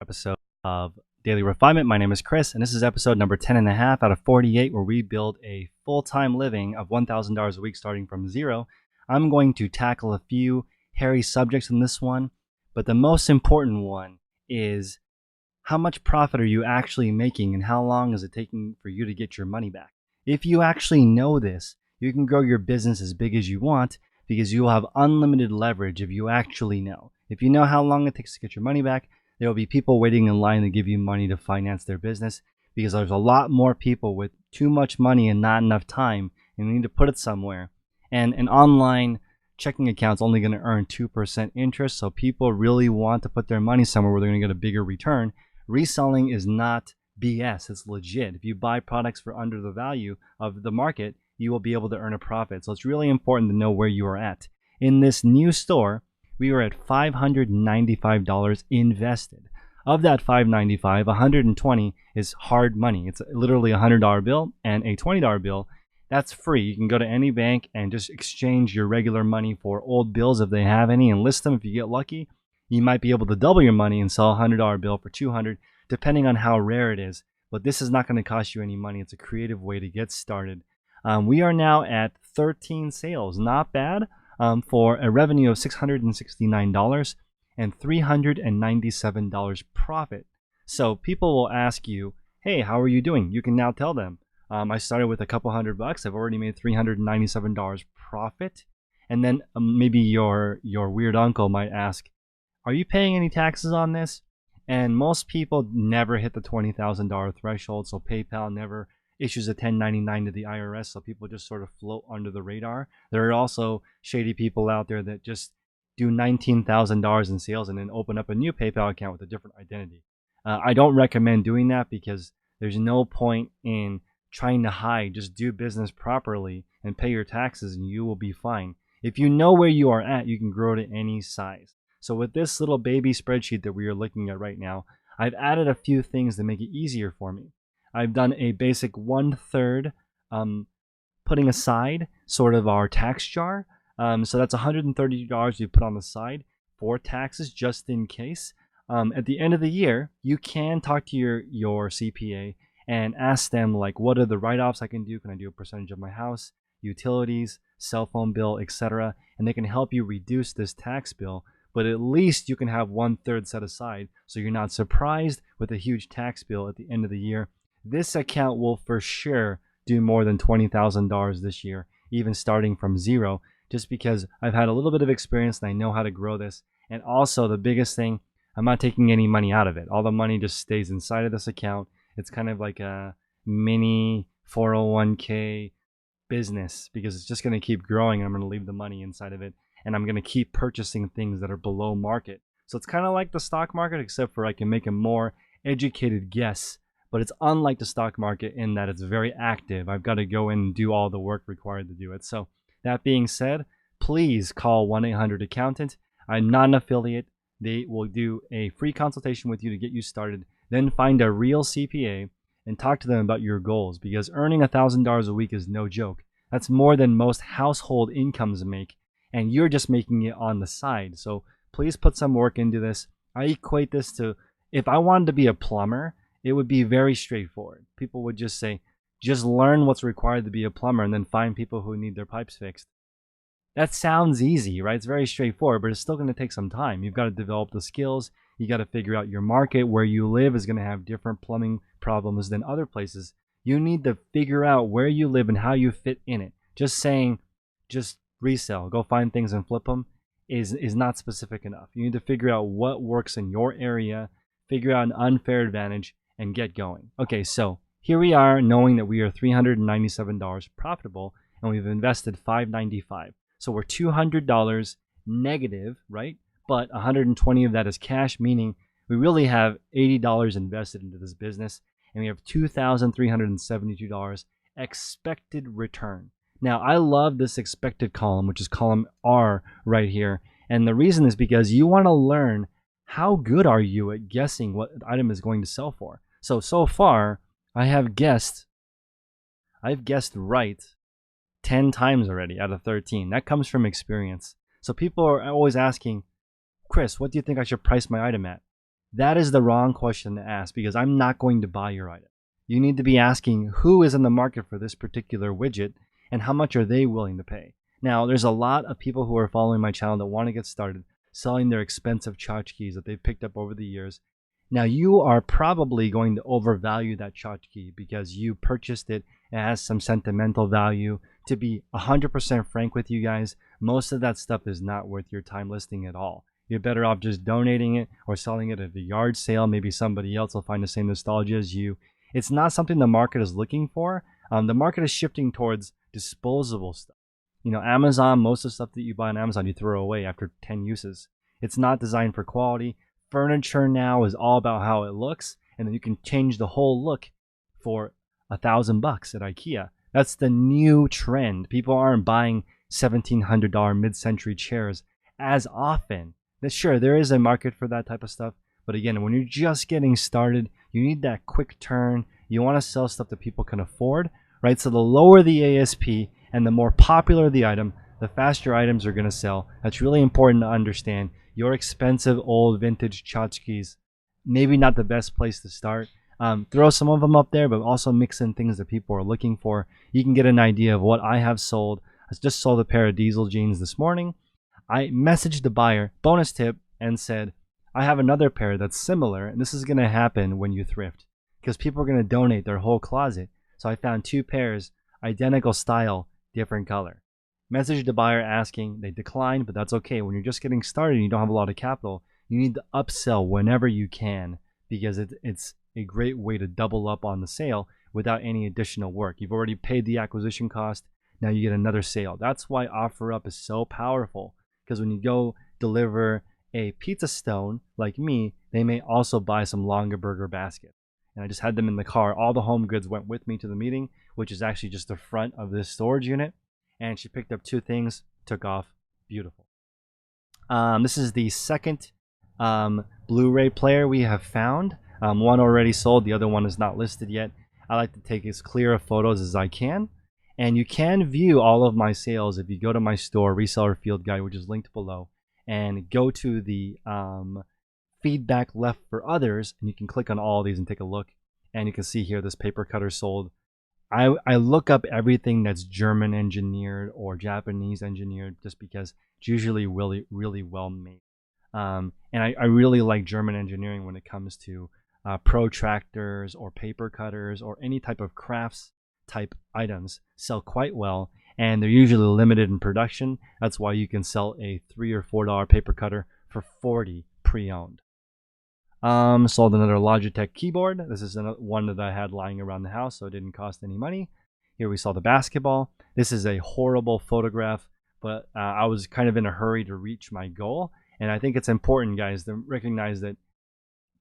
Episode of Daily Refinement. My name is Chris, and this is episode number 10.5 out of 48, where we build a full-time living of $1,000 a week starting from zero. I'm going to tackle a few hairy subjects in this one, but the most important one is how much profit are you actually making and how long is it taking for you to get your money back? If you actually know this, you can grow your business as big as you want because you will have unlimited leverage if you actually know. If you know how long it takes to get your money back, there will be people waiting in line to give you money to finance their business because there's a lot more people with too much money and not enough time and they need to put it somewhere. And an online checking account's only going to earn 2% interest, so people really want to put their money somewhere where they're going to get a bigger return. Reselling is not BS, it's legit. If you buy products for under the value of the market, you will be able to earn a profit. So it's really important to know where you are at. In this new store, we were at $595 invested. Of that $595, $120 is hard money. It's literally a $100 bill and a $20 bill. That's free. You can go to any bank and just exchange your regular money for old bills if they have any and list them. If you get lucky, you might be able to double your money and sell a $100 bill for $200, depending on how rare it is. But this is not going to cost you any money. It's a creative way to get started. We are now at 13 sales. Not bad. For a revenue of $669 and $397 profit. So people will ask you, hey, how are you doing? You can now tell them, I started with a couple $100. I've already made $397 profit. And then maybe your weird uncle might ask, are you paying any taxes on this? And most people never hit the $20,000 threshold, so PayPal never issues a 1099 to the IRS, so people just sort of float under the radar. There are also shady people out there that just do $19,000 in sales and then open up a new PayPal account with a different identity. I don't recommend doing that because there's no point in trying to hide. Just do business properly and pay your taxes and you will be fine. If you know where you are at, you can grow to any size. So with this little baby spreadsheet that we are looking at right now, I've added a few things to make it easier for me. I've done a basic 1/3 putting aside sort of our tax jar. So that's $130 you put on the side for taxes just in case. At the end of the year, you can talk to your CPA and ask them like, what are the write-offs I can do? Can I do a percentage of my house, utilities, cell phone bill, etc.? And they can help you reduce this tax bill. But at least you can have 1/3 set aside so you're not surprised with a huge tax bill at the end of the year. This account will for sure do more than $20,000 this year, even starting from zero, just because I've had a little bit of experience and I know how to grow this. And also the biggest thing, I'm not taking any money out of it. All the money just stays inside of this account. It's kind of like a mini 401k business because it's just going to keep growing and I'm going to leave the money inside of it. And I'm going to keep purchasing things that are below market. So it's kind of like the stock market, except for I can make a more educated guess. But it's unlike the stock market in that it's very active. I've got to go in and do all the work required to do it. So that being said, please call 1-800-ACCOUNTANT. I'm not an affiliate. They will do a free consultation with you to get you started. Then find a real CPA and talk to them about your goals because earning $1,000 a week is no joke. That's more than most household incomes make. And you're just making it on the side. So please put some work into this. I equate this to if I wanted to be a plumber, it would be very straightforward. People would just say, just learn what's required to be a plumber and then find people who need their pipes fixed. That sounds easy, right? It's very straightforward, but it's still going to take some time. You've got to develop the skills. You got to figure out your market. Where you live is going to have different plumbing problems than other places. You need to figure out where you live and how you fit in it. Just saying, just resell, go find things and flip them is not specific enough. You need to figure out what works in your area, figure out an unfair advantage, and get going. Okay, so here we are knowing that we are $397 profitable and we've invested $595. So we're $200 negative, right? But 120 of that is cash, meaning we really have $80 invested into this business and we have $2,372 expected return. Now, I love this expected column, which is column R right here. And the reason is because you want to learn how good are you at guessing what the item is going to sell for. So far, I've guessed right 10 times already out of 13. That comes from experience. So people are always asking, Chris, what do you think I should price my item at? That is the wrong question to ask because I'm not going to buy your item. You need to be asking who is in the market for this particular widget and how much are they willing to pay. Now, there's a lot of people who are following my channel that want to get started selling their expensive tchotchkes that they've picked up over the years. Now, you are probably going to overvalue that tchotchke because you purchased it. It has some sentimental value. To be 100% frank with you guys, most of that stuff is not worth your time listing at all. You're better off just donating it or selling it at a yard sale. Maybe somebody else will find the same nostalgia as you. It's not something the market is looking for. The market is shifting towards disposable stuff. You know, Amazon, most of the stuff that you buy on Amazon, you throw away after 10 uses. It's not designed for quality. Furniture now is all about how it looks, and then you can change the whole look for $1,000 at IKEA. That's the new trend. People aren't buying $1,700 mid-century chairs as often. Sure, there is a market for that type of stuff, but again, when you're just getting started, you need that quick turn. You want to sell stuff that people can afford, right? So the lower the ASP and the more popular the item, the faster items are going to sell. That's really important to understand. Your expensive old vintage tchotchkes, maybe not the best place to start. Throw some of them up there, but also mix in things that people are looking for. You can get an idea of what I have sold. I just sold a pair of diesel jeans this morning. I messaged the buyer, bonus tip, and said, I have another pair that's similar, and this is going to happen when you thrift because people are going to donate their whole closet. So I found 2 pairs, identical style, different color. Messaged the buyer asking, they declined, but that's okay. When you're just getting started and you don't have a lot of capital, you need to upsell whenever you can because it's a great way to double up on the sale without any additional work. You've already paid the acquisition cost. Now you get another sale. That's why OfferUp is so powerful. Because when you go deliver a pizza stone like me, they may also buy some Longaberger basket. And I just had them in the car. All the home goods went with me to the meeting, which is actually just the front of this storage unit. And she picked up 2 things, took off. Beautiful. This is the second Blu-ray player we have found. One already sold. The other one is not listed yet. I like to take as clear of photos as I can. And you can view all of my sales if you go to my store, Reseller Field Guide, which is linked below, and go to the feedback left for others, and you can click on all of these and take a look. And you can see here this paper cutter sold. I look up everything that's German engineered or Japanese engineered just because it's usually really, really well made. And I really like German engineering when it comes to protractors or paper cutters or any type of crafts type items sell quite well, and they're usually limited in production. That's why you can sell a $3 or $4 paper cutter for $40 pre-owned. Sold another Logitech keyboard. This is one that I had lying around the house, so it didn't cost any money. Here we saw the basketball. This is a horrible photograph, but I was kind of in a hurry to reach my goal, and I think it's important, guys, to recognize that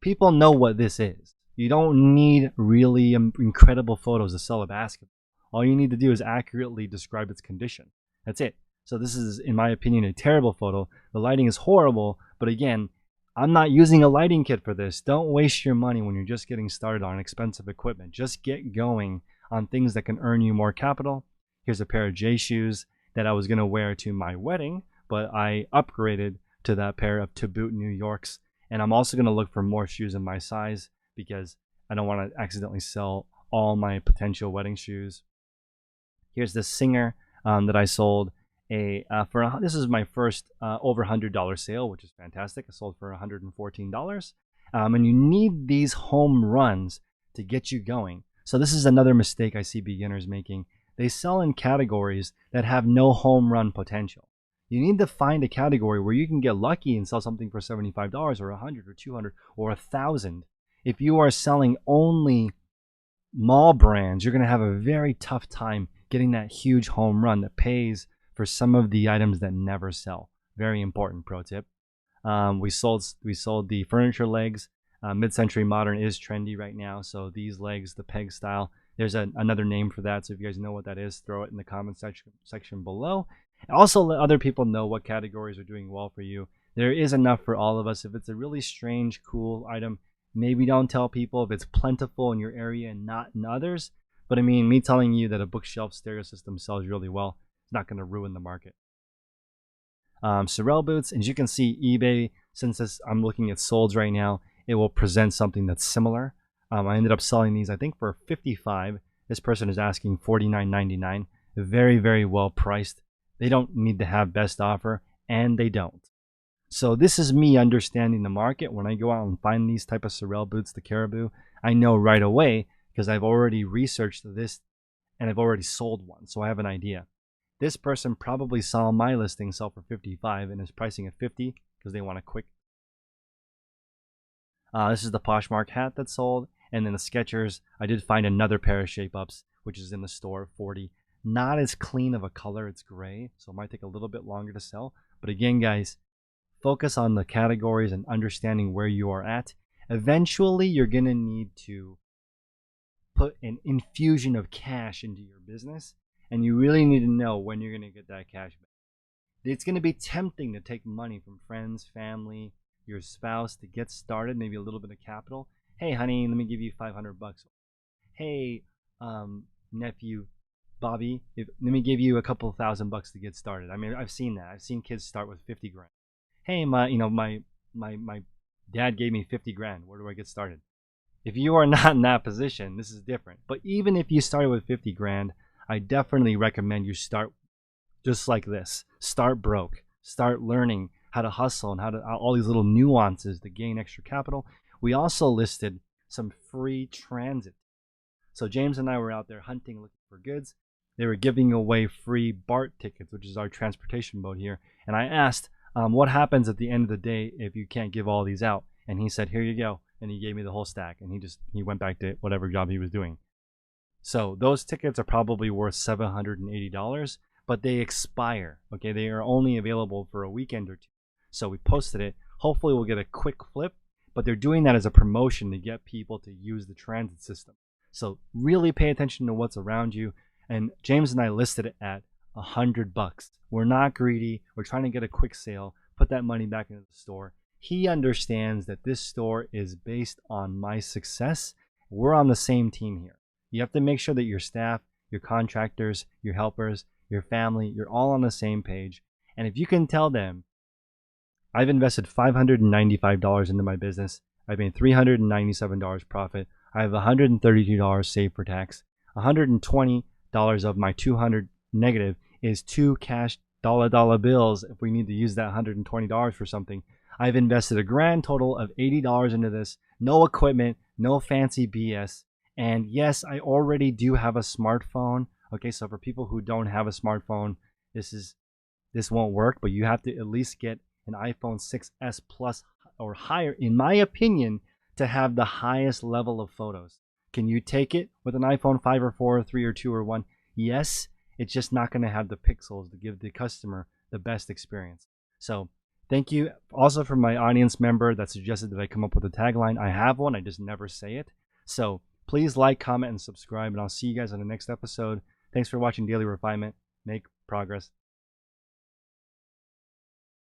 people know what this is. You don't need really incredible photos to sell a basketball. All you need to do is accurately describe its condition. That's it. So this is, in my opinion, a terrible photo. The lighting is horrible, but again, I'm not using a lighting kit for this. Don't waste your money when you're just getting started on expensive equipment. Just get going on things that can earn you more capital. Here's a pair of J shoes that I was going to wear to my wedding, but I upgraded to that pair of To Boot New Yorks. And I'm also going to look for more shoes in my size because I don't want to accidentally sell all my potential wedding shoes. Here's this Singer that I sold. This is my first over $100 sale, which is fantastic. I sold for $114. And you need these home runs to get you going. So this is another mistake I see beginners making. They sell in categories that have no home run potential. You need to find a category where you can get lucky and sell something for $75 or $100 or $200 or $1,000. If you are selling only mall brands, you're going to have a very tough time getting that huge home run that pays for some of the items that never sell. Very important pro tip. We sold the furniture legs. Mid-century modern is trendy right now, so these legs, the peg style, there's another name for that. So if you guys know what that is, throw it in the comment section below. Also, let other people know what categories are doing well for you. There is enough for all of us. If it's a really strange, cool item, maybe don't tell people. If it's plentiful in your area and not in others. But I mean, me telling you that a bookshelf stereo system sells really well is not going to ruin the market. Sorel boots, and as you can see, eBay, since I'm looking at solds right now, it will present something that's similar. I ended up selling these, I think, for 55. This person is asking $49.99. Very, very well priced. They don't need to have best offer, and they don't. So this is me understanding the market. When I go out and find these type of Sorel boots, the Caribou, I know right away because I've already researched this and I've already sold one. So I have an idea. This person probably saw my listing sell for 55 and is pricing at 50 because they want a quick. This is the Poshmark hat that sold. And then the Skechers, I did find another pair of shape ups, which is in the store, 40. Not as clean of a color, it's gray, so it might take a little bit longer to sell. But again, guys, focus on the categories and understanding where you are at. Eventually, you're going to need to put an infusion of cash into your business, and you really need to know when you're going to get that cash back. It's going to be tempting to take money from friends, family, your spouse to get started, maybe a little bit of capital. Hey, honey, let me give you $500. Hey, nephew, Bobby, let me give you a couple $1,000 to get started. I mean, I've seen that. I've seen kids start with 50 grand. Hey, my dad gave me 50 grand. Where do I get started? If you are not in that position, this is different. But even if you started with 50 grand, I definitely recommend you start just like this. Start broke. Start learning how to hustle and how to all these little nuances to gain extra capital. We also listed some free transit. So James and I were out there hunting, looking for goods. They were giving away free BART tickets, which is our transportation boat here. And I asked, what happens at the end of the day if you can't give all these out? And he said, here you go. And he gave me the whole stack. And he went back to whatever job he was doing. So those tickets are probably worth $780, but they expire. Okay, they are only available for a weekend or two. So we posted it. Hopefully we'll get a quick flip, but they're doing that as a promotion to get people to use the transit system. So really pay attention to what's around you. And James and I listed it at $100. We're not greedy. We're trying to get a quick sale, put that money back into the store. He understands that this store is based on my success. We're on the same team here. You have to make sure that your staff, your contractors, your helpers, your family, you're all on the same page. And if you can tell them, I've invested $595 into my business. I've made $397 profit. I have $132 saved for tax. $120 of my $200 negative is 2 cash dollar bills if we need to use that $120 for something. I've invested a grand total of $80 into this. No equipment, no fancy BS. And yes, I already do have a smartphone. Okay, so for people who don't have a smartphone, this won't work, but you have to at least get an iPhone 6s Plus or higher, in my opinion, to have the highest level of photos. Can you take it with an iPhone 5 or 4 or 3 or 2 or 1? Yes, it's just not going to have the pixels to give the customer the best experience. So thank you also for my audience member that suggested that I come up with a tagline. I have one, I just never say it. So please like, comment, and subscribe, and I'll see you guys on the next episode. Thanks for watching Daily Refinement. Make progress.